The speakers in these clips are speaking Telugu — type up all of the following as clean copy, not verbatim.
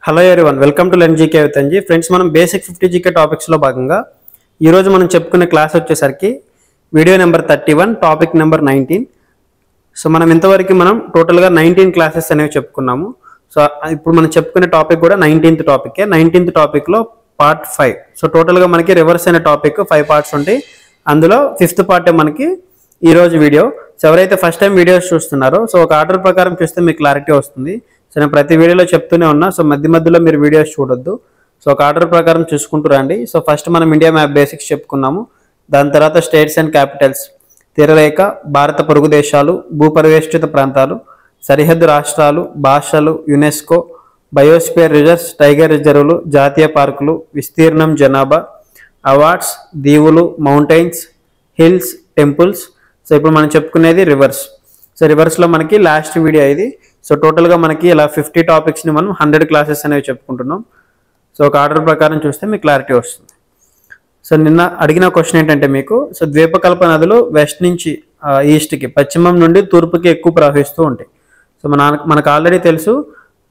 Hello everyone, welcome to learn GK with Anji. Friends, మనం బేసిక్ 50 జీకే టాపిక్స్లో భాగంగా ఈరోజు మనం చెప్పుకునే క్లాస్ వచ్చేసరికి video number 31, topic number 19. So మనం ఇంతవరకు టోటల్గా 19 క్లాసెస్ అనేవి చెప్పుకున్నాము. సో ఇప్పుడు మనం చెప్పుకునే టాపిక్ కూడా 19th టాపికే. 19th టాపిక్లో పార్ట్ 5. సో టోటల్గా మనకి రివర్స్ అనే టాపిక్ 5 పార్ట్స్ ఉంటాయి. అందులో 5th పార్టే మనకి ఈరోజు వీడియో. సో ఎవరైతే ఫస్ట్ టైం వీడియోస్ చూస్తున్నారో సో ఒక ఆర్డర్ ప్రకారం చూస్తే మీకు క్లారిటీ వస్తుంది. సో నేను ప్రతి వీడియోలో చెప్తూనే ఉన్నా, సో మధ్యలో మీరు వీడియోస్ చూడొద్దు. సో ఒక ఆర్డర్ ప్రకారం చూసుకుంటూ రండి. సో ఫస్ట్ మనం ఇండియా మ్యాప్ బేసిక్స్ చెప్పుకున్నాము. దాని తర్వాత స్టేట్స్ అండ్ క్యాపిటల్స్, తీరరేఖ, భారత పొరుగు దేశాలు, భూపరివేష్టిత ప్రాంతాలు, సరిహద్దు రాష్ట్రాలు, భాషలు, యునెస్కో, బయోస్పియర్ రిజర్వ్స్, టైగర్ రిజర్వులు, జాతీయ పార్కులు, విస్తీర్ణం, జనాభా, అవార్డ్స్, దీవులు, మౌంటైన్స్, హిల్స్, టెంపుల్స్. సో ఇప్పుడు మనం చెప్పుకునేది రివర్స్. సో రివర్స్లో మనకి లాస్ట్ వీడియో ఇది. సో టోటల్గా మనకి ఇలా 50 టాపిక్స్ని మనం 100 క్లాసెస్ అనేవి చెప్పుకుంటున్నాం. సో ఒక ఆర్డర్ ప్రకారం చూస్తే మీకు క్లారిటీ వస్తుంది. సో నిన్న అడిగిన క్వశ్చన్ ఏంటంటే మీకు, సో ద్వీపకల్ప నదులు వెస్ట్ నుంచి ఈస్ట్కి, పశ్చిమం నుండి తూర్పుకి ఎక్కువ ప్రవహిస్తూ ఉంటాయి. సో మనకు ఆల్రెడీ తెలుసు,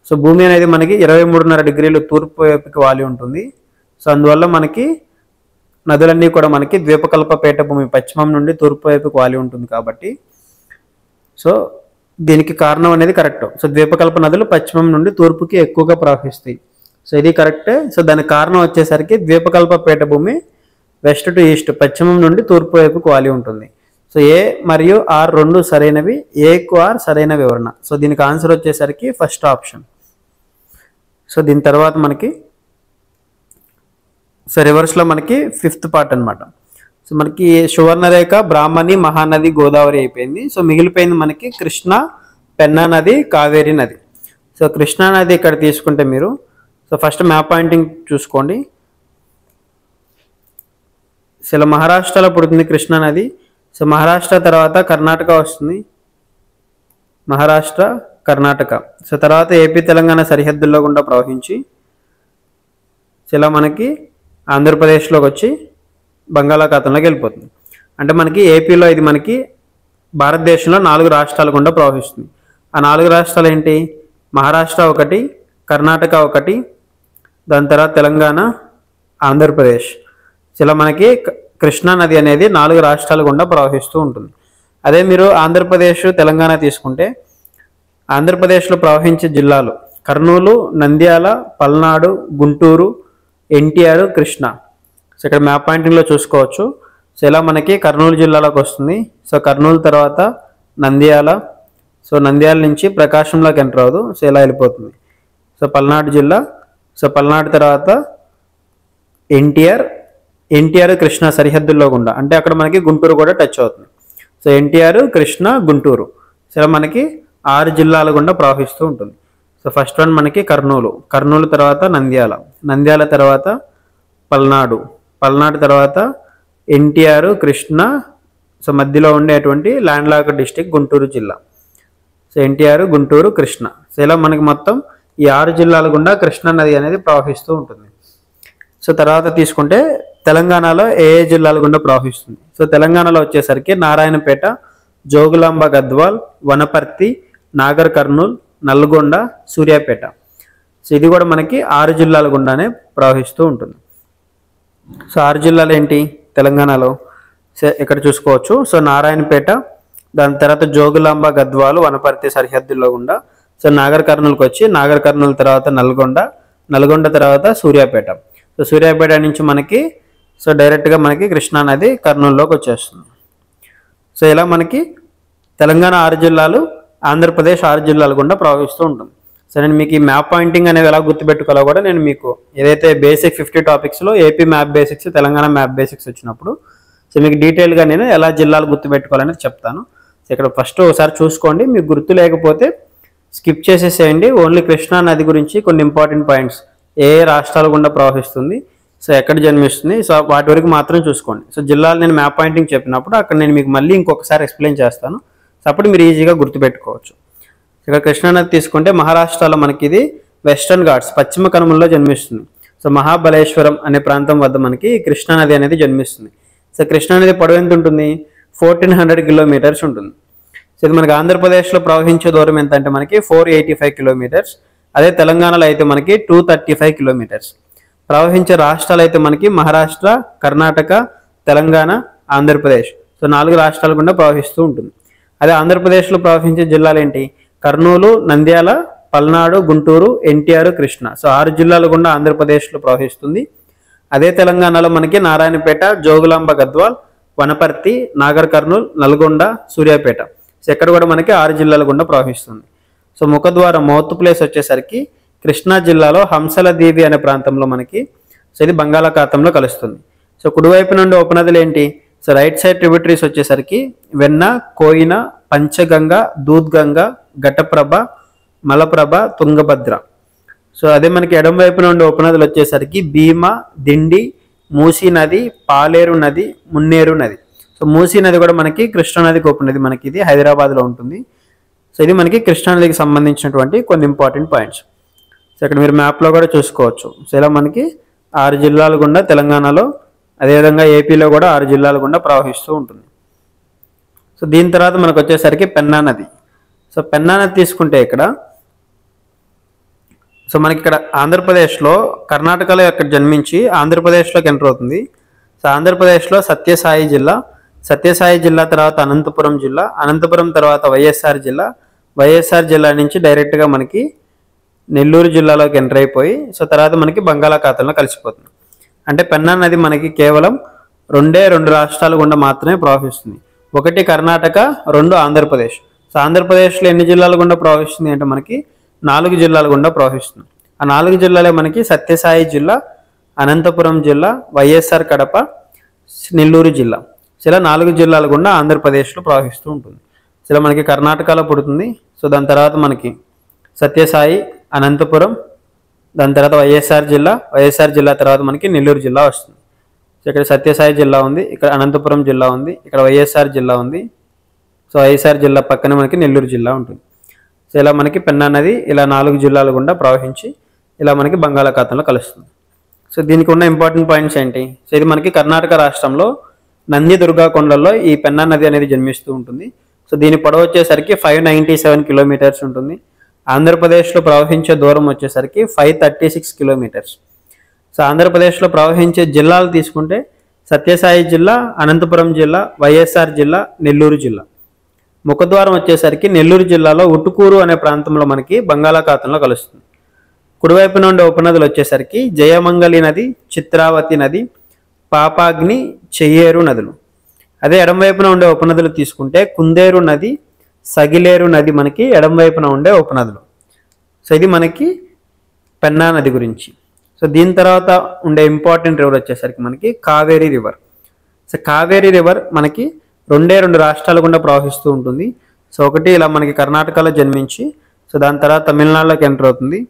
సో భూమి అనేది మనకి 23.5 డిగ్రీలు తూర్పు వైపుకి వాలి ఉంటుంది. సో అందువల్ల మనకి నదులన్నీ కూడా మనకి ద్వీపకల్ప పీఠభూమి పశ్చిమం నుండి తూర్పు వైపుకి వాలి ఉంటుంది కాబట్టి సో దీనికి కారణం అనేది కరెక్ట్. సో ద్వీపకల్ప నదులు పశ్చిమం నుండి తూర్పుకి ఎక్కువగా ప్రవహిస్తాయి. సో ఇది కరెక్టే. సో దానికి కారణం వచ్చేసరికి ద్వీపకల్ప పీఠభూమి వెస్ట్ టు ఈస్ట్, పశ్చిమం నుండి తూర్పు వైపుకు వాలి ఉంటుంది. సో ఏ మరియు ఆర్ రెండు సరైనవి, ఏకు ఆర్ సరైన వివరణ. సో దీనికి ఆన్సర్ వచ్చేసరికి ఫస్ట్ ఆప్షన్. సో దీని తర్వాత మనకి సో రివర్స్లో మనకి 5th పార్ట్ అనమాట. సో మనకి సువర్ణరేఖ, బ్రాహ్మణి, మహానది, గోదావరి అయిపోయింది. సో మిగిలిపోయింది మనకి కృష్ణ, పెన్నా నది, కావేరీ నది. సో కృష్ణా నది ఇక్కడ తీసుకుంటే మీరు సో ఫస్ట్ మ్యాప్ పాయింటింగ్ చూసుకోండి. సో ఇలా మహారాష్ట్రలో పుడుతుంది కృష్ణా నది. సో మహారాష్ట్ర తర్వాత కర్ణాటక వస్తుంది, మహారాష్ట్ర, కర్ణాటక. సో తర్వాత ఏపీ, తెలంగాణ సరిహద్దుల్లో గుండా ప్రవహించి సో ఇలా మనకి ఆంధ్రప్రదేశ్లోకి వచ్చి బంగాళాఖాతంలోకి వెళ్ళిపోతుంది. అంటే మనకి ఏపీలో ఇది మనకి భారతదేశంలో 4 రాష్ట్రాల గుండా ప్రవహిస్తుంది. ఆ 4 రాష్ట్రాలు ఏంటి? మహారాష్ట్ర ఒకటి, కర్ణాటక ఒకటి, దాని తర్వాత తెలంగాణ, ఆంధ్రప్రదేశ్. ఇలా మనకి కృష్ణా నది అనేది 4 రాష్ట్రాల గుండా ప్రవహిస్తూ ఉంటుంది. అదే మీరు ఆంధ్రప్రదేశ్, తెలంగాణ తీసుకుంటే ఆంధ్రప్రదేశ్లో ప్రవహించే జిల్లాలు కర్నూలు, నంద్యాల, పల్నాడు, గుంటూరు, ఎన్టీఆర్, కృష్ణా. సో ఇక్కడ మ్యాప్ పాయింటింగ్లో చూసుకోవచ్చు. సో ఇలా మనకి కర్నూలు జిల్లాలోకి వస్తుంది. సో కర్నూలు తర్వాత నంద్యాల, సో నంద్యాల నుంచి ప్రకాశంలోకి ఎంటర్ అవ్వదు. సో ఇలా వెళ్ళిపోతుంది. సో పల్నాడు జిల్లా, సో పల్నాడు తర్వాత ఎన్టీఆర్, కృష్ణా సరిహద్దుల్లో గుండా, అంటే అక్కడ మనకి గుంటూరు కూడా టచ్ అవుతుంది. సో ఎన్టీఆర్, కృష్ణా, గుంటూరు. సో ఇలా మనకి 6 జిల్లాల గుండా ప్రవహిస్తూ ఉంటుంది. సో ఫస్ట్ వన్ మనకి కర్నూలు తర్వాత నంద్యాల తర్వాత పల్నాడు తర్వాత ఎన్టీఆర్, కృష్ణా. సో మధ్యలో ఉండేటువంటి ల్యాండ్ లాక్ డిస్టిక్ గుంటూరు జిల్లా. సో ఎన్టీఆర్, గుంటూరు, కృష్ణా. సో ఇలా మనకి మొత్తం ఈ 6 జిల్లాల గుండా కృష్ణా నది అనేది ప్రవహిస్తూ ఉంటుంది. సో తర్వాత తీసుకుంటే తెలంగాణలో ఏ జిల్లాల గుండా ప్రవహిస్తుంది? సో తెలంగాణలో వచ్చేసరికి నారాయణపేట, జోగులాంబ గద్వాల్, వనపర్తి, నాగర్ కర్నూల్, నల్గొండ, సూర్యాపేట. సో ఇది కూడా మనకి 6 జిల్లాల గుండానే ప్రవహిస్తూ ఉంటుంది. సో 6 జిల్లాలు ఏంటి తెలంగాణలో? సో ఇక్కడ చూసుకోవచ్చు. సో నారాయణపేట, దాని తర్వాత జోగులాంబ గద్వాలు, వనపర్తి సరిహద్దుల్లో గుండా. సో నాగర్ కర్నూల్కి వచ్చి నాగర్ కర్నూల్ తర్వాత నల్గొండ తర్వాత సూర్యాపేట. సో సూర్యాపేట నుంచి మనకి సో డైరెక్ట్గా మనకి కృష్ణా నది కర్నూలులోకి వచ్చేస్తుంది. సో ఇలా మనకి తెలంగాణ 6 జిల్లాలు, ఆంధ్రప్రదేశ్ 6 జిల్లాల గుండా ప్రవహిస్తూ ఉంటుంది. సో నేను మీకు ఈ మ్యాప్ పాయింటింగ్ అనేది ఎలా గుర్తుపెట్టుకోవాలో కూడా నేను మీకు ఏదైతే బేసిక్ 50 టాపిక్స్లో AP map basics, Telangana map basics వచ్చినప్పుడు సో మీకు డీటెయిల్గా నేను ఎలా జిల్లాలు గుర్తుపెట్టుకోవాలనేది చెప్తాను. సో ఇక్కడ ఫస్ట్ ఒకసారి చూసుకోండి. మీకు గుర్తు లేకపోతే స్కిప్ చేసేసేయండి. ఓన్లీ కృష్ణా నది గురించి కొన్ని ఇంపార్టెంట్ పాయింట్స్, ఏ రాష్ట్రాల గుండా ప్రవహిస్తుంది, సో ఎక్కడ జన్మిస్తుంది, సో వాటి వరకు మాత్రం చూసుకోండి. సో జిల్లాలు నేను మ్యాప్ పాయింటింగ్ చెప్పినప్పుడు అక్కడ నేను మీకు మళ్ళీ ఇంకొకసారి ఎక్స్ప్లెయిన్ చేస్తాను. సో అప్పుడు మీరు ఈజీగా గుర్తుపెట్టుకోవచ్చు. ఇక్కడ కృష్ణానది తీసుకుంటే మహారాష్ట్రలో మనకి ఇది వెస్టర్న్ ఘాట్స్, పశ్చిమ కనుమల్లో జన్మిస్తుంది. సో మహాబలేశ్వరం అనే ప్రాంతం వద్ద మనకి కృష్ణానది అనేది జన్మిస్తుంది. సో కృష్ణానది పొడవు ఎంత ఉంటుంది? 1400 కిలోమీటర్స్ ఉంటుంది. సో ఇది మనకి ఆంధ్రప్రదేశ్లో ప్రవహించే దూరం ఎంత అంటే మనకి 485 కిలోమీటర్స్. అదే తెలంగాణలో అయితే మనకి 235 కిలోమీటర్స్. ప్రవహించే రాష్ట్రాలు అయితే మనకి మహారాష్ట్ర, కర్ణాటక, తెలంగాణ, ఆంధ్రప్రదేశ్. సో 4 రాష్ట్రాల గుండా ప్రవహిస్తూ ఉంటుంది. అదే ఆంధ్రప్రదేశ్లో ప్రవహించే జిల్లాలు ఏంటి? కర్నూలు, నంద్యాల, పల్నాడు, గుంటూరు, ఎన్టీఆర్, కృష్ణ. సో 6 జిల్లాలు గుండా ఆంధ్రప్రదేశ్లో ప్రవహిస్తుంది. అదే తెలంగాణలో మనకి నారాయణపేట, జోగులాంబ గద్వాల్, వనపర్తి, నాగర్ కర్నూల్, నల్గొండ, సూర్యాపేట. సో ఎక్కడ కూడా మనకి 6 జిల్లాల గుండా ప్రవహిస్తుంది. సో ముఖద్వారం మౌత్ ప్లేస్ వచ్చేసరికి కృష్ణా జిల్లాలో హంసల దీవి అనే ప్రాంతంలో మనకి, సో ఇది బంగాళాఖాతంలో కలుస్తుంది. సో కుడివైపు నుండి ఉపనదులు ఏంటి? సో రైట్ సైడ్ ట్రిబ్యూటరీస్ వచ్చేసరికి వెన్న, కోయిన, పంచగంగ, దూద్గంగ, ఘటప్రభ, మలప్రభ, తుంగభద్ర. సో అదే మనకి ఎడమ వైపు నుండి ఉపనదులు వచ్చేసరికి భీమ, దిండి, మూసీ నది, పాలేరు నది, మున్నేరు నది. సో మూసీ నది కూడా మనకి కృష్ణానదికి ఉపనది, మనకి ఇది హైదరాబాద్లో ఉంటుంది. సో ఇది మనకి కృష్ణానదికి సంబంధించినటువంటి కొన్ని ఇంపార్టెంట్ పాయింట్స్. సో ఇక్కడ మీరు మ్యాప్లో కూడా చూసుకోవచ్చు. సో ఇలా మనకి 6 జిల్లాలు గుండా తెలంగాణలో, అదేవిధంగా ఏపీలో కూడా 6 జిల్లాలు గుండా ప్రవహిస్తూ ఉంటుంది. సో దీని తర్వాత మనకు వచ్చేసరికి పెన్నా నది. సో పెన్నా నది తీసుకుంటే ఇక్కడ, సో మనకి ఇక్కడ ఆంధ్రప్రదేశ్లో, కర్ణాటకలో ఇక్కడ జన్మించి ఆంధ్రప్రదేశ్లోకి ఎంటర్ అవుతుంది. సో ఆంధ్రప్రదేశ్లో సత్యసాయి జిల్లా, సత్యసాయి జిల్లా తర్వాత అనంతపురం జిల్లా, అనంతపురం తర్వాత వైఎస్ఆర్ జిల్లా, వైఎస్ఆర్ జిల్లా నుంచి డైరెక్ట్గా మనకి నెల్లూరు జిల్లాలోకి ఎంటర్ అయిపోయి, సో తర్వాత మనకి బంగాళాఖాతంలో కలిసిపోతుంది. అంటే పెన్నా నది మనకి కేవలం 2 రాష్ట్రాల గుండా మాత్రమే ప్రవహిస్తుంది. ఒకటి కర్ణాటక, 2 ఆంధ్రప్రదేశ్. సో ఆంధ్రప్రదేశ్లో ఎన్ని జిల్లాల గుండా ప్రవహిస్తుంది అంటే మనకి 4 జిల్లాల గుండా ప్రవహిస్తుంది. ఆ 4 జిల్లాలే మనకి సత్యసాయి జిల్లా, అనంతపురం జిల్లా, వైఎస్ఆర్ కడప, నెల్లూరు జిల్లా. సో ఇలా 4 జిల్లాల గుండా ఆంధ్రప్రదేశ్లో ప్రవహిస్తూ ఉంటుంది. సో ఇలా మనకి కర్ణాటకలో పుడుతుంది. సో దాని తర్వాత మనకి సత్యసాయి, అనంతపురం, దాని తర్వాత వైఎస్ఆర్ జిల్లా, వైఎస్ఆర్ జిల్లా తర్వాత మనకి నెల్లూరు జిల్లా వస్తుంది. సో ఇక్కడ సత్యసాయి జిల్లా ఉంది, ఇక్కడ అనంతపురం జిల్లా ఉంది, ఇక్కడ వైఎస్ఆర్ జిల్లా ఉంది. సో వైఎస్ఆర్ జిల్లా పక్కనే మనకి నెల్లూరు జిల్లా ఉంటుంది. సో ఇలా మనకి పెన్నా నది ఇలా 4 జిల్లాల గుండా ప్రవహించి ఇలా మనకి బంగాళాఖాతంలో కలుస్తుంది. సో దీనికి ఉన్న ఇంపార్టెంట్ పాయింట్స్ ఏంటి? సో ఇది మనకి కర్ణాటక రాష్ట్రంలో నంది దుర్గా కొండల్లో ఈ పెన్నా నది అనేది జన్మిస్తూ ఉంటుంది. సో దీని పొడవు వచ్చేసరికి 597 కిలోమీటర్స్ ఉంటుంది. ఆంధ్రప్రదేశ్లో ప్రవహించే దూరం వచ్చేసరికి 536 కిలోమీటర్స్. సో ఆంధ్రప్రదేశ్లో ప్రవహించే జిల్లాలు తీసుకుంటే సత్యసాయి జిల్లా, అనంతపురం జిల్లా, వైఎస్ఆర్ జిల్లా, నెల్లూరు జిల్లా. ముఖద్వారం వచ్చేసరికి నెల్లూరు జిల్లాలో ఉటుకూరు అనే ప్రాంతంలో మనకి బంగాళాఖాతంలో కలుస్తుంది. కుడివైపు నుండి ఉపనదులు వచ్చేసరికి జయమంగళి నది, చిత్రావతి నది, పాపాగ్ని, చెయ్యేరు నదులు. అదే ఎడమవైపున ఉండే ఉపనదులు తీసుకుంటే కుందేరు నది, సగిలేరు నది మనకి ఎడమవైపున ఉండే ఉపనదులు. సో ఇది మనకి పెన్నా నది గురించి. సో దీని తర్వాత ఉండే ఇంపార్టెంట్ రివర్ వచ్చేసరికి మనకి Kaveri river. So Kaveri river మనకి 2 రాష్ట్రాల గుండా ప్రవహిస్తూ ఉంటుంది. సో ఒకటి ఇలా మనకి కర్ణాటకలో జన్మించి, సో దాని తర్వాత తమిళనాడులోకి ఎంటర్ అవుతుంది.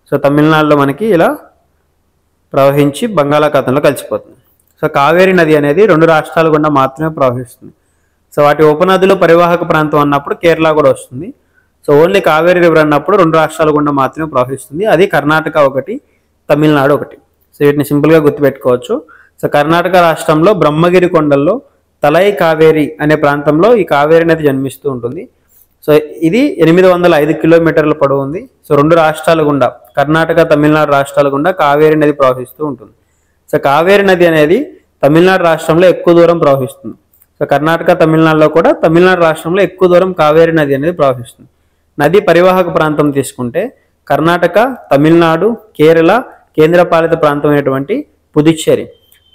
సో తమిళనాడులో మనకి ఇలా ప్రవహించి బంగాళాఖాతంలో కలిసిపోతుంది. సో కావేరీ నది అనేది 2 రాష్ట్రాల గుండా మాత్రమే ప్రవహిస్తుంది. సో వాటి ఉపనదులు పరివాహక ప్రాంతం అన్నప్పుడు కేరళ కూడా వస్తుంది. సో ఓన్లీ కావేరీ రివర్ అన్నప్పుడు 2 రాష్ట్రాల గుండా మాత్రమే ప్రవహిస్తుంది. అది కర్ణాటక ఒకటి, తమిళనాడు ఒకటి. సో వీటిని సింపుల్గా గుర్తుపెట్టుకోవచ్చు. సో కర్ణాటక రాష్ట్రంలో బ్రహ్మగిరి కొండల్లో తలై కావేరి అనే ప్రాంతంలో ఈ కావేరీ నది జన్మిస్తూ ఉంటుంది. సో ఇది 805 కిలోమీటర్ల పొడవు ఉంది. సో 2 రాష్ట్రాల గుండా, కర్ణాటక, తమిళనాడు రాష్ట్రాల గుండా కావేరీ నది ప్రవహిస్తూ ఉంటుంది. సో కావేరీ నది అనేది తమిళనాడు రాష్ట్రంలో ఎక్కువ దూరం ప్రవహిస్తుంది. సో కర్ణాటక, తమిళనాడులో కూడా తమిళనాడు రాష్ట్రంలో ఎక్కువ దూరం కావేరీ నది అనేది ప్రవహిస్తుంది. నది పరివాహక ప్రాంతం తీసుకుంటే కర్ణాటక, తమిళనాడు, కేరళ, కేంద్రపాలిత ప్రాంతం అయినటువంటి పుదుచ్చేరి.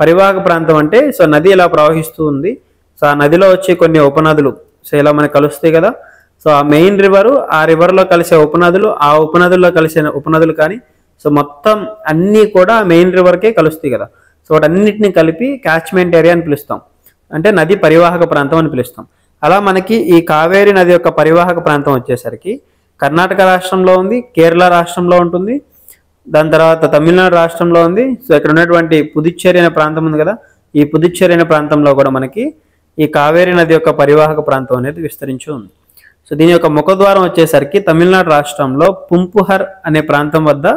పరివాహక ప్రాంతం అంటే సో నది ఇలా ప్రవహిస్తూ ఉంది. సో ఆ నదిలో వచ్చే కొన్ని ఉపనదులు సో ఇలా మనకు కలుస్తాయి కదా. సో ఆ మెయిన్ రివరు, ఆ రివర్లో కలిసే ఉపనదులు, ఆ ఉపనదుల్లో కలిసే ఉపనదులు కానీ సో మొత్తం అన్నీ కూడా మెయిన్ రివర్కే కలుస్తాయి కదా. సో వాటన్నిటిని కలిపి క్యాచ్మెంట్ ఏరియా అని పిలుస్తాం, అంటే నది పరివాహక ప్రాంతం అని పిలుస్తాం. అలా మనకి ఈ కావేరీ నది యొక్క పరివాహక ప్రాంతం వచ్చేసరికి కర్ణాటక రాష్ట్రంలో ఉంది, కేరళ రాష్ట్రంలో ఉంటుంది, దాని తర్వాత తమిళనాడు రాష్ట్రంలో ఉంది. సో ఇక్కడ ఉన్నటువంటి పుదుచ్చేరి అనే ప్రాంతం ఉంది కదా, ఈ పుదుచ్చేరి అనే ప్రాంతంలో కూడా మనకి ఈ కావేరీ నది యొక్క పరివాహక ప్రాంతం అనేది విస్తరించి ఉంది. సో దీని యొక్క ముఖద్వారం వచ్చేసరికి తమిళనాడు రాష్ట్రంలో పుంపుహర్ అనే ప్రాంతం వద్ద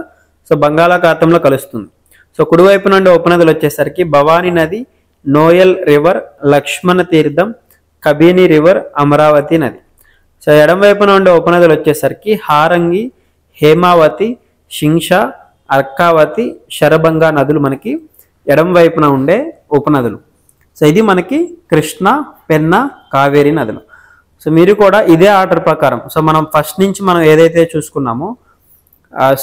సో బంగాళాఖాతంలో కలుస్తుంది. సో కుడివైపు నుండి ఉపనదులు వచ్చేసరికి భవానీ నది, నోయల్ రివర్, లక్ష్మణ తీర్థం, కబీని రివర్, అమరావతి నది. సో ఎడమవైపున ఉండే ఉపనదులు వచ్చేసరికి హారంగి, హేమావతి, శింష, అర్కావతి, శరభంగా నదులు మనకి ఎడం వైపున ఉండే ఉపనదులు. సో ఇది మనకి కృష్ణ, పెన్న, కావేరి నదులు. సో మీరు కూడా ఇదే ఆర్డర్ ప్రకారం, సో మనం ఫస్ట్ నుంచి మనం ఏదైతే చూసుకున్నామో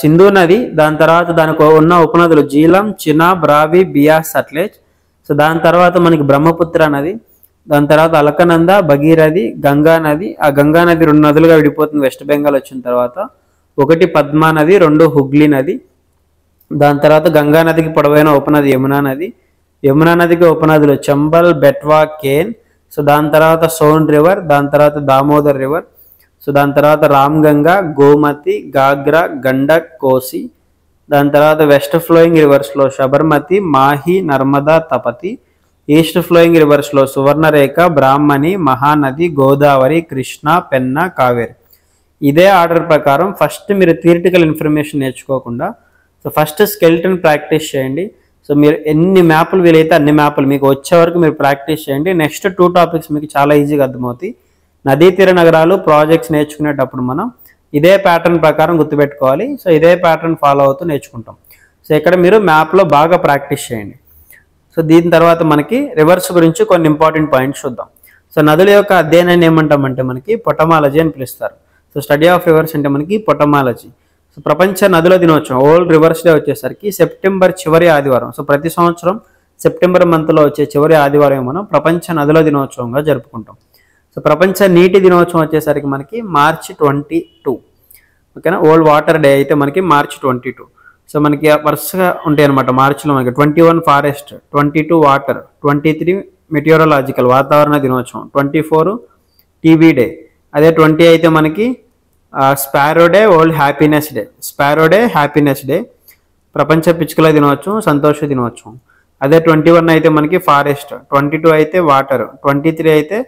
సింధు నది, దాని తర్వాత దానికి ఉన్న ఉపనదులు జీలం, చినాబ్, రావి, బియాస్, సట్లెజ్. సో దాని తర్వాత మనకి బ్రహ్మపుత్ర నది, దాని తర్వాత అలకనంద, భగీరథి, గంగా నది. ఆ గంగా నది 2 నదులుగా విడిపోతుంది వెస్ట్ బెంగాల్ వచ్చిన తర్వాత. ఒకటి పద్మా నది, 2 హుగ్లీ నది. దాని తర్వాత గంగా నదికి పొడవైన ఉపనది యమునా నది. యమునా నదికి ఉపనదులు చంబల్, బెట్వా, కేన్. సో దాని తర్వాత సోన్ రివర్, దాని తర్వాత దామోదర్ రివర్. సో దాని తర్వాత రామ్గంగా, గోమతి, గాగ్రా, గండక్, కోసి. దాని తర్వాత వెస్ట్ ఫ్లోయింగ్ రివర్స్లో శబర్మతి, మాహి, నర్మదా, తపతి. ఈస్ట్ ఫ్లోయింగ్ రివర్స్లో సువర్ణరేఖ, బ్రాహ్మణి, మహానది, గోదావరి, కృష్ణ, పెన్న, కావేరి. ఇదే ఆర్డర్ ప్రకారం ఫస్ట్ మీరు థియరిటికల్ ఇన్ఫర్మేషన్ నేర్చుకోకుండా సో ఫస్ట్ స్కెల్టన్ ప్రాక్టీస్ చేయండి. సో మీరు ఎన్ని మ్యాప్లు వీలైతే అన్ని మ్యాప్లు మీకు వచ్చే వరకు మీరు ప్రాక్టీస్ చేయండి. నెక్స్ట్ 2 టాపిక్స్ మీకు చాలా ఈజీగా అర్థమవుతాయి. నదీ తీర నగరాలు ప్రాజెక్ట్స్ నేర్చుకునేటప్పుడు మనం ఇదే ప్యాటర్న్ ప్రకారం గుర్తుపెట్టుకోవాలి. సో ఇదే ప్యాటర్న్ ఫాలో అవుతూ నేర్చుకుంటాం. సో ఇక్కడ మీరు మ్యాప్లో బాగా ప్రాక్టీస్ చేయండి. సో దీని తర్వాత మనకి రివర్స్ గురించి కొన్ని ఇంపార్టెంట్ పాయింట్స్ చూద్దాం. సో నదుల యొక్క అధ్యయనాన్ని ఏమంటామంటే మనకి పొటమాలజీ అని పిలుస్తారు. సో స్టడీ ఆఫ్ రివర్స్ అంటే మనకి పొటమాలజీ. సో ప్రపంచ నదుల దినోత్సవం వరల్డ్ రివర్స్ డే వచ్చేసరికి సెప్టెంబర్ చివరి ఆదివారం. సో ప్రతి సంవత్సరం సెప్టెంబర్ మంత్లో వచ్చే చివరి ఆదివారం మనం ప్రపంచ నదుల దినోత్సవంగా జరుపుకుంటాం. సో ప్రపంచ నీటి దినోత్సవం వచ్చేసరికి మనకి మార్చి 22. ఓకేనా. వరల్డ్ వాటర్ డే అయితే మనకి మార్చి 22. సో మనకి వరుసగా ఉంటాయి అనమాట. మార్చిలో మనకి 21 ఫారెస్ట్, 22 వాటర్, 23 మెటీరియలాజికల్ వాతావరణ దినోత్సవం, 24 టీబీ డే. అదే 20 అయితే మనకి sparrow day, world happiness day. Sparrow day, happiness day, ప్రపంచ పిచ్చుకల దినోత్సవం, సంతోష దినోత్సవం. అదే 21 అయితే మనకి ఫారెస్ట్, 22 అయితే వాటర్, 23 అయితే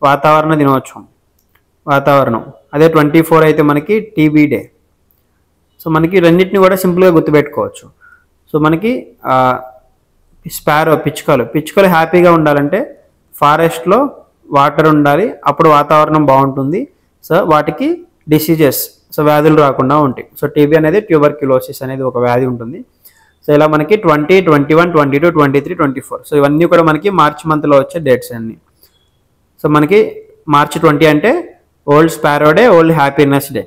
వాతావరణ దినోత్సవం, వాతావరణం. అదే 24 అయితే మనకి టీబీ డే. సో మనకి రెండింటిని కూడా సింపుల్గా గుర్తుపెట్టుకోవచ్చు. సో మనకి స్పారో, పిచ్చుకలు హ్యాపీగా ఉండాలంటే ఫారెస్ట్లో వాటర్ ఉండాలి, అప్పుడు వాతావరణం బాగుంటుంది. సో వాటికి డిసీజెస్, సో వ్యాధులు రాకుండా ఉంటాయి. సో టీబీ అనేది ట్యూబర్క్యులోసిస్ అనేది ఒక వ్యాధి ఉంటుంది. సో ఇలా మనకి 20, 21, 22, 23, 24. సో ఇవన్నీ కూడా మనకి మార్చ్ మంత్లో వచ్చే డేట్స్ అన్నీ. సో మనకి మార్చి 20 అంటే world sparrow day, world happiness day.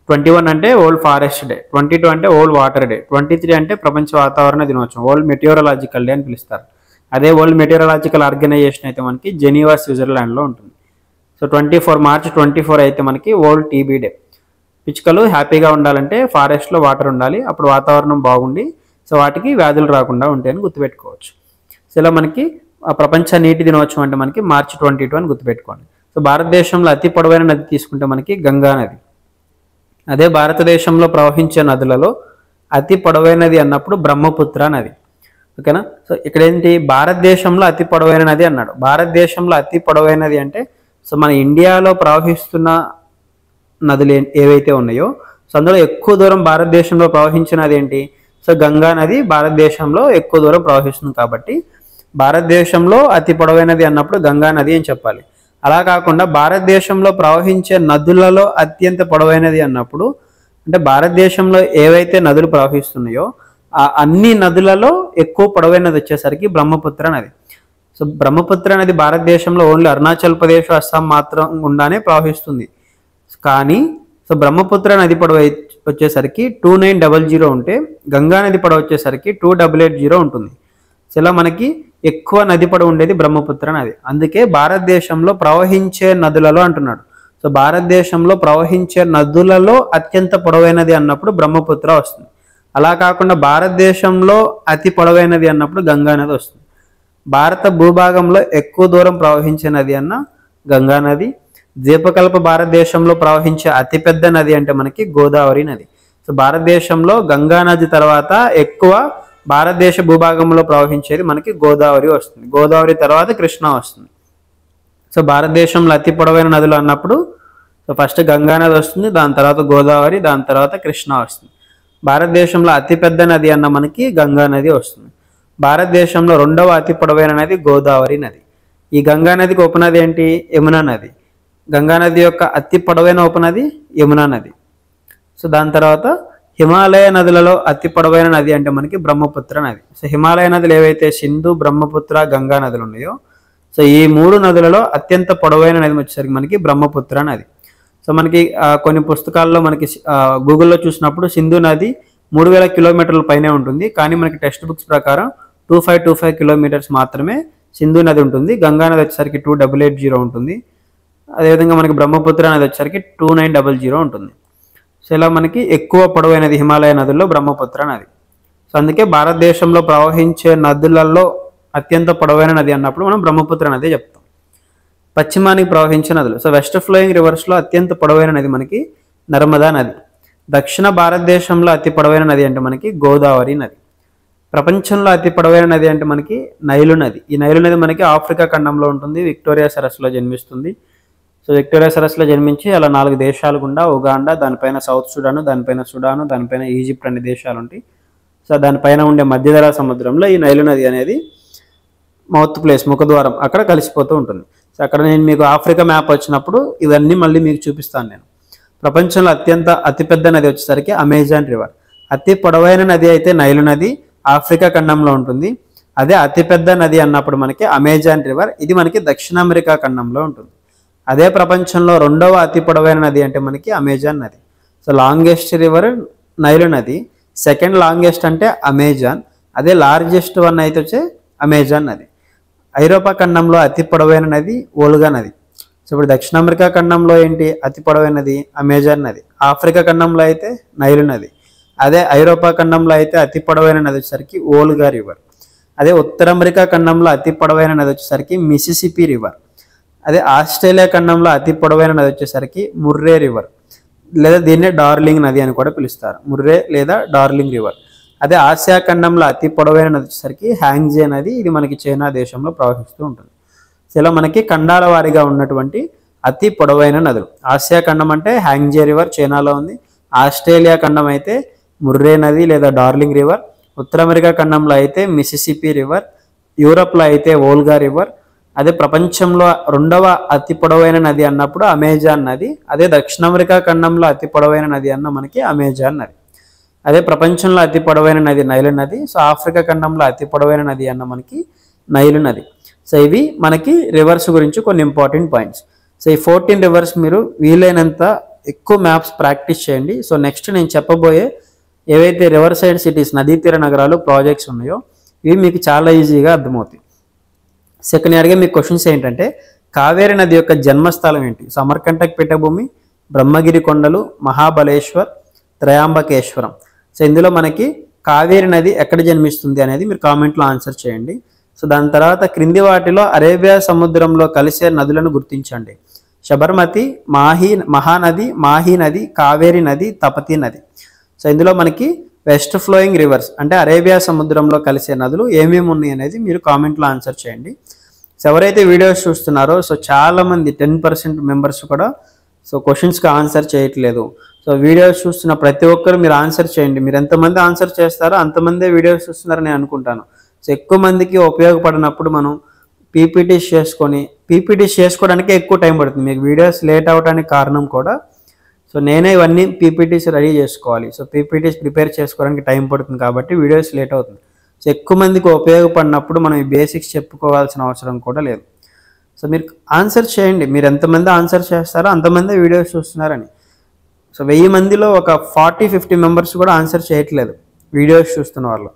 21 అంటే వరల్డ్ ఫారెస్ట్ డే, 22 అంటే వరల్డ్ వాటర్ డే, 23 అంటే ప్రపంచ వాతావరణ దినోత్సవం, వరల్డ్ మెటీరియలాజికల్ డే అని పిలుస్తారు. అదే వరల్డ్ మెటీరియలాజికల్ ఆర్గనైజేషన్ అయితే మనకి జెనీవా, స్విట్జర్లాండ్లో ఉంటుంది. సో 24 మార్చ్ 24 అయితే మనకి వరల్డ్ టీబీ డే. పిచ్చుకలు హ్యాపీగా ఉండాలంటే ఫారెస్ట్లో వాటర్ ఉండాలి, అప్పుడు వాతావరణం బాగుండి సో వాటికి వ్యాధులు రాకుండా ఉంటాయని గుర్తుపెట్టుకోవచ్చు. సో ఇలా మనకి ప్రపంచ నీటి దినోత్సవం అంటే మనకి మార్చి 22 అని గుర్తుపెట్టుకోండి. సో భారతదేశంలో అతి పొడవైన నది తీసుకుంటే మనకి గంగా నది. అదే భారతదేశంలో ప్రవహించే నదులలో అతి పొడవైనది అన్నప్పుడు బ్రహ్మపుత్ర నది. ఓకేనా. సో ఇక్కడ ఏంటి, భారతదేశంలో అతి పొడవైన నది అన్నాడు. భారతదేశంలో అతి పొడవైనది అంటే సో మన ఇండియాలో ప్రవహిస్తున్న నదులు ఏవైతే ఉన్నాయో సో అందులో ఎక్కువ దూరం భారతదేశంలో ప్రవహించినది ఏంటి, సో గంగా నది భారతదేశంలో ఎక్కువ దూరం ప్రవహిస్తుంది. కాబట్టి భారతదేశంలో అతి పొడవైనది అన్నప్పుడు గంగా నది అని చెప్పాలి. అలా కాకుండా భారతదేశంలో ప్రవహించే నదులలో అత్యంత పొడవైనది అన్నప్పుడు అంటే భారతదేశంలో ఏవైతే నదులు ప్రవహిస్తున్నాయో ఆ అన్ని నదులలో ఎక్కువ పొడవైనది వచ్చేసరికి బ్రహ్మపుత్ర నది. సో బ్రహ్మపుత్ర నది భారతదేశంలో ఓన్లీ అరుణాచల్ ప్రదేశ్, అస్సాం మాత్రం గుండానే ప్రవహిస్తుంది. కానీ సో బ్రహ్మపుత్ర నది పొడవు వచ్చేసరికి 2900 ఉంటే గంగా నది పొడవు వచ్చేసరికి 2880 ఉంటుంది. సో ఇలా మనకి ఎక్కువ నది పొడవు ఉండేది బ్రహ్మపుత్ర నది. అందుకే భారతదేశంలో ప్రవహించే నదులలో అంటున్నాడు. సో భారతదేశంలో ప్రవహించే నదులలో అత్యంత పొడవైనది అన్నప్పుడు బ్రహ్మపుత్ర వస్తుంది. అలా కాకుండా భారతదేశంలో అతి పొడవైనది అన్నప్పుడు గంగా నది వస్తుంది. భారత భూభాగంలో ఎక్కువ దూరం ప్రవహించే నది అన్న గంగా నది. ద్వీపకల్ప భారతదేశంలో ప్రవహించే అతిపెద్ద నది అంటే మనకి గోదావరి నది. సో భారతదేశంలో గంగా నది తర్వాత ఎక్కువ భారతదేశ భూభాగంలో ప్రవహించేది మనకి గోదావరి వస్తుంది. గోదావరి తర్వాత కృష్ణ వస్తుంది. సో భారతదేశంలో అతి పొడవైన నదులు అన్నప్పుడు సో ఫస్ట్ గంగా నది వస్తుంది, దాని తర్వాత గోదావరి, దాని తర్వాత కృష్ణ వస్తుంది. భారతదేశంలో అతిపెద్ద నది అన్న మనకి గంగా నది వస్తుంది. భారతదేశంలో రెండవ అతి పొడవైన నది గోదావరి నది. ఈ గంగా నదికి ఉపనది ఏంటి, యమునా నది. గంగా నది యొక్క అతి పొడవైన ఉపనది యమునా నది. సో దాని తర్వాత హిమాలయ నదులలో అతి పొడవైన నది అంటే మనకి బ్రహ్మపుత్ర నది. సో హిమాలయ నదులు ఏవైతే సింధు, బ్రహ్మపుత్ర, గంగా నదులు ఉన్నాయో, సో ఈ 3 నదులలో అత్యంత పొడవైన నది వచ్చేసరికి మనకి బ్రహ్మపుత్ర నది. సో మనకి కొన్ని పుస్తకాల్లో మనకి గూగుల్లో చూసినప్పుడు సింధు నది 3000 కిలోమీటర్ల పైనే ఉంటుంది. కానీ మనకి టెక్స్ట్ బుక్స్ ప్రకారం 2525 కిలోమీటర్స్ మాత్రమే సింధు నది ఉంటుంది. గంగా నది వచ్చేసరికి 2880 ఉంటుంది. అదేవిధంగా మనకి బ్రహ్మపుత్ర నది వచ్చేసరికి 2900 ఉంటుంది. సో ఇలా మనకి ఎక్కువ పొడవైనది హిమాలయ నదుల్లో బ్రహ్మపుత్ర నది. సో అందుకే భారతదేశంలో ప్రవహించే నదులలో అత్యంత పొడవైన నది అన్నప్పుడు మనం బ్రహ్మపుత్ర నది చెప్తాం. పశ్చిమానికి ప్రవహించే నదులు, సో వెస్ట్ ఫ్లోయింగ్ రివర్స్లో అత్యంత పొడవైన నది మనకి నర్మదా నది. దక్షిణ భారతదేశంలో అతి పొడవైన నది అంటే మనకి గోదావరి నది. ప్రపంచంలో అతి పొడవైన నది అంటే మనకి నైలు నది. ఈ నైలు నది మనకి ఆఫ్రికా ఖండంలో ఉంటుంది, విక్టోరియా సరస్సులో జన్మిస్తుంది. సో విక్టోరియా సరస్సులో జన్మించి అలా 4 దేశాలు గుండా ఉగాండా, దానిపైన సౌత్ సుడాను, దానిపైన ఈజిప్ట్ అనే దేశాలు ఉంటాయి. సో దానిపైన ఉండే మధ్యధరా సముద్రంలో ఈ నైలు నది అనేది మౌత్ ప్లేస్, ముఖద్వారం, అక్కడ కలిసిపోతూ ఉంటుంది. సో అక్కడ నేను మీకు ఆఫ్రికా మ్యాప్ వచ్చినప్పుడు ఇవన్నీ మళ్ళీ మీకు చూపిస్తాను. నేను ప్రపంచంలో అతిపెద్ద నది వచ్చేసరికి అమెజాన్ రివర్. అతి పొడవైన నది అయితే నైలు నది, ఆఫ్రికా ఖండంలో ఉంటుంది. అదే అతిపెద్ద నది అన్నప్పుడు మనకి అమెజాన్ రివర్, ఇది మనకి దక్షిణ అమెరికా ఖండంలో ఉంటుంది. అదే ప్రపంచంలో రెండవ అతి పొడవైన నది అంటే మనకి అమెజాన్ నది. సో లాంగెస్ట్ రివర్ నైలు నది, సెకండ్ లాంగెస్ట్ అంటే అమెజాన్, అదే లార్జెస్ట్ వన్ అయితే వచ్చే అమెజాన్ నది. ఐరోపా ఖండంలో అతి పొడవైన నది ఓల్గా నది. సో ఇప్పుడు దక్షిణ అమెరికా ఖండంలో ఏంటి అతి పొడవైనది అమెజాన్ నది, ఆఫ్రికా ఖండంలో అయితే నైలు నది, అదే ఐరోపా ఖండంలో అయితే అతి పొడవైన నది వచ్చేసరికి ఓల్గా రివర్. అదే ఉత్తర అమెరికా ఖండంలో అతి పొడవైన నది వచ్చేసరికి మిసిసిపి రివర్. అదే ఆస్ట్రేలియా ఖండంలో అతి పొడవైన నది వచ్చేసరికి ముర్రే రివర్, లేదా దీన్నే డార్లింగ్ నది అని కూడా పిలుస్తారు, ముర్రే లేదా డార్లింగ్ రివర్. అదే ఆసియా ఖండంలో అతి పొడవైన నది వచ్చేసరికి హ్యాంగ్జే నది, ఇది మనకి చైనా దేశంలో ప్రవహిస్తూ ఉంటుంది. సో ఇలా మనకి ఖండాల వారీగా ఉన్నటువంటి అతి పొడవైన నదులు. ఆసియా ఖండం అంటే హ్యాంగ్జే రివర్ చైనాలో ఉంది, ఆస్ట్రేలియా ఖండం అయితే ముర్రే నది లేదా డార్లింగ్ రివర్, ఉత్తర అమెరికా ఖండంలో అయితే మిసిసిపి రివర్, యూరప్లో అయితే ఓల్గా రివర్. అదే ప్రపంచంలో రెండవ అతి పొడవైన నది అన్నప్పుడు అమెజాన్ నది, అదే దక్షిణ అమెరికా ఖండంలో అతి పొడవైన నది అన్న మనకి అమెజాన్ నది. అదే ప్రపంచంలో అతి పొడవైన నది నైలు నది. సో ఆఫ్రికా ఖండంలో అతి పొడవైన నది అన్న మనకి నైలు నది. సో ఇవి మనకి రివర్స్ గురించి కొన్ని ఇంపార్టెంట్ పాయింట్స్. సో ఈ 14 రివర్స్ మీరు వీలైనంత ఎక్కువ మ్యాప్స్ ప్రాక్టీస్ చేయండి. సో నెక్స్ట్ నేను చెప్పబోయే ఏవైతే రివర్ సైడ్ సిటీస్, నదీ తీర నగరాలు ప్రాజెక్ట్స్ ఉన్నాయో ఇవి మీకు చాలా ఈజీగా అర్థమవుతాయి. సెకండ్ ఇయర్గా మీకు క్వశ్చన్స్ ఏంటంటే కావేరీ నది యొక్క జన్మస్థలం ఏంటి? సో అమర్కంటక్ పీఠభూమి, బ్రహ్మగిరి కొండలు, మహాబలేశ్వర్, త్రయాంబకేశ్వరం. సో ఇందులో మనకి కావేరీ నది ఎక్కడ జన్మిస్తుంది అనేది మీరు కామెంట్లో ఆన్సర్ చేయండి. సో దాని తర్వాత క్రింది వాటిలో అరేబియా సముద్రంలో కలిసే నదులను గుర్తించండి. శబర్మతి, మహానది, మాహీ నది, కావేరీ నది, తపతీ నది. సో ఇందులో మనకి వెస్ట్ ఫ్లోయింగ్ రివర్స్ అంటే అరేబియా సముద్రంలో కలిసే నదులు ఏమేమి ఉన్నాయి అనేది మీరు కామెంట్లో ఆన్సర్ చేయండి. సో ఎవరైతే వీడియోస్ చూస్తున్నారో సో చాలామంది 10% మెంబర్స్ కూడా సో క్వశ్చన్స్కి ఆన్సర్ చేయట్లేదు. సో వీడియోస్ చూస్తున్న ప్రతి ఒక్కరు మీరు ఆన్సర్ చేయండి. మీరు ఎంతమంది ఆన్సర్ చేస్తారో అంతమందే వీడియోస్ చూస్తున్నారని నేను అనుకుంటాను. సో ఎక్కువ మందికి ఉపయోగపడినప్పుడు మనం పీపీటీస్ చేసుకోవడానికే ఎక్కువ టైం పడుతుంది. మీకు వీడియోస్ లేట్ అవ్వడానికి కారణం కూడా సో నేనే ఇవన్నీ పీపీటీస్ రెడీ చేసుకోవాలి. సో పీపీటీస్ ప్రిపేర్ చేసుకోవడానికి టైం పడుతుంది కాబట్టి వీడియోస్ లేట్ అవుతుంది. సో ఎక్కువ మందికి ఉపయోగపడినప్పుడు మనం ఈ బేసిక్స్ చెప్పుకోవాల్సిన అవసరం కూడా లేదు. సో మీరు ఆన్సర్ చేయండి. మీరు ఎంతమంది ఆన్సర్ చేస్తారో అంతమంది వీడియోస్ చూస్తున్నారని. సో 1000 మందిలో ఒక 40-50 మెంబర్స్ కూడా ఆన్సర్ చేయట్లేదు వీడియోస్ చూస్తున్న వాళ్ళు.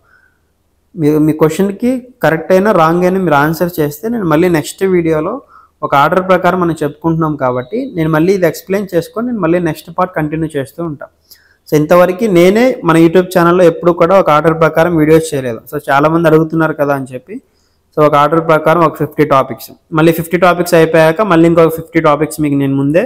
మీ క్వశ్చన్కి కరెక్ట్ అయినా రాంగ్ అయినా మీరు ఆన్సర్ చేస్తే నేను మళ్ళీ నెక్స్ట్ వీడియోలో ఒక ఆర్డర్ ప్రకారం మనం చెప్పుకుంటున్నాం కాబట్టి నేను మళ్ళీ ఇది ఎక్స్ప్లెయిన్ చేసుకొని నేను మళ్ళీ నెక్స్ట్ పార్ట్ కంటిన్యూ చేస్తూ ఉంటాను. సో ఇంతవరకు నేనే మన యూట్యూబ్ ఛానల్లో ఎప్పుడు కూడా ఒక ఆర్డర్ ప్రకారం వీడియోస్ చేయలేదు. సో చాలామంది అడుగుతున్నారు కదా అని చెప్పి సో ఒక ఆర్డర్ ప్రకారం ఒక 50 టాపిక్స్, మళ్ళీ 50 టాపిక్స్ అయిపోయాక మళ్ళీ ఇంకొక 50 టాపిక్స్ మీకు నేను ముందే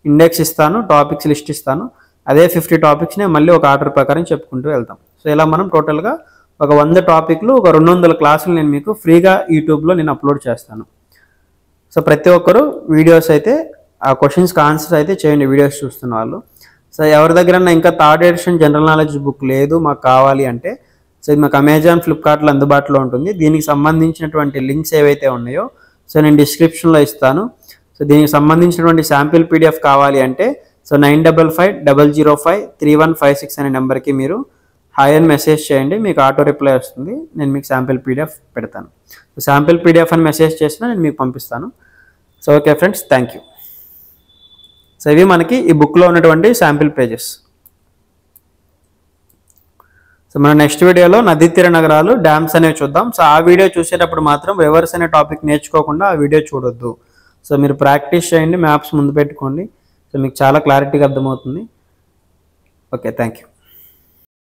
ఇండెక్స్ ఇస్తాను, టాపిక్స్ లిస్ట్ ఇస్తాను. అదే 50 టాపిక్స్ని మళ్ళీ ఒక ఆర్డర్ ప్రకారం చెప్పుకుంటూ వెళ్తాం. సో ఇలా మనం టోటల్గా ఒక 100 టాపిక్లు, ఒక 200 క్లాసులు నేను మీకు ఫ్రీగా యూట్యూబ్లో నేను అప్లోడ్ చేస్తాను. సో ప్రతి ఒక్కరు వీడియోస్ అయితే ఆ క్వశ్చన్స్కి ఆన్సర్స్ అయితే చేయండి వీడియోస్ చూస్తున్న వాళ్ళు. సో ఎవరి దగ్గర ఇంకా third edition general knowledge book లేదు మాకు కావాలి అంటే సో ఇది మాకు అమెజాన్, ఫ్లిప్కార్ట్లో అందుబాటులో ఉంటుంది. దీనికి సంబంధించినటువంటి లింక్స్ ఏవైతే ఉన్నాయో సో నేను డిస్క్రిప్షన్లో ఇస్తాను. సో దీనికి సంబంధించినటువంటి శాంపిల్ పీడిఎఫ్ కావాలి అంటే సో 9550053156 అనే నెంబర్కి మీరు హాయ్ అని మెసేజ్ చేయండి, మీకు ఆటో రిప్లై వస్తుంది. నేను మీకు శాంపిల్ పీడిఎఫ్ పెడతాను. శాంపిల్ పీడిఎఫ్ అని మెసేజ్ చేసినా నేను మీకు పంపిస్తాను. So okay friends, thank you. So ఇవి మనకి ఈ బుక్లో ఉన్నటువంటి శాంపిల్ పేజెస్. సో మన నెక్స్ట్ వీడియోలో నదీ తీర నగరాలు, డ్యామ్స్ అనేవి చూద్దాం. సో ఆ వీడియో చూసేటప్పుడు మాత్రం రివర్స్ అనే టాపిక్ నేర్చుకోకుండా ఆ వీడియో చూడొద్దు. సో మీరు ప్రాక్టీస్ చేయండి, మ్యాప్స్ ముందు పెట్టుకోండి. సో మీకు చాలా క్లారిటీగా అర్థమవుతుంది. Okay, thank you.